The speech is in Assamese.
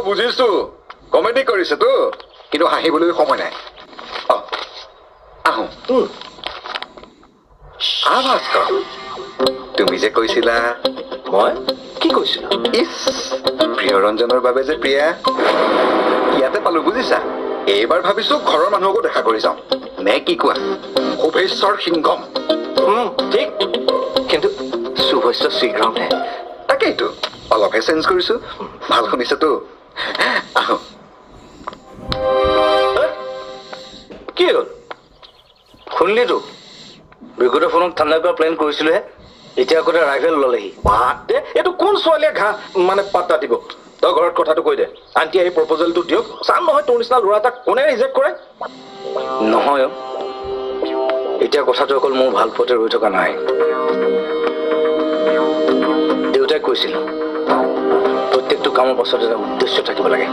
বুজিছো কমেডি কৰিছেতো কিন্তু হাঁহিবলৈ সময় নাই আহো ভাস্কৰ তুমি যে কৈছিলা মই কি কৈছিলো ইছ প্ৰিয়ৰঞ্জনৰ বাবে যে প্ৰিয়া ইয়াতে পালো বুজিছা এইবাৰ ভাবিছো ঘৰৰ মানুহকো দেখা কৰি যাওঁ নে কি কোৱা শুভেশ্বৰ সিংহম ঠিক কিন্তু শুভেশ্বৰ শীঘ্ৰমহে তাকেইতো অলপহে চেঞ্জ কৰিছো ভাল শুনিছতো আহো কি হ'ল শুনিলিতো বিগত ফোনত ঠাণ্ডা কৰা প্লেন কৰিছিলোহে এতিয়া আকৌ ৰাইভেল ল'লেহি বাদ দে এইটো কোন ছোৱালীয়ে ঘাঁহ মানে পাত্তা দিব তই ঘৰত কথাটো কৈ দে আন্টি আহি প্ৰপ'জেলটো দিয়ক চাম নহয় তোৰ নিচিনা ল'ৰা এটাক কোনে ৰিজেক্ট কৰে নহয় এতিয়া কথাটো অকল মোৰ ভাল পোৱাতে ৰৈ থকা নাই দেউতাই কৈছিল প্ৰত্যেকটো কামৰ পাছত এটা উদ্দেশ্য থাকিব লাগে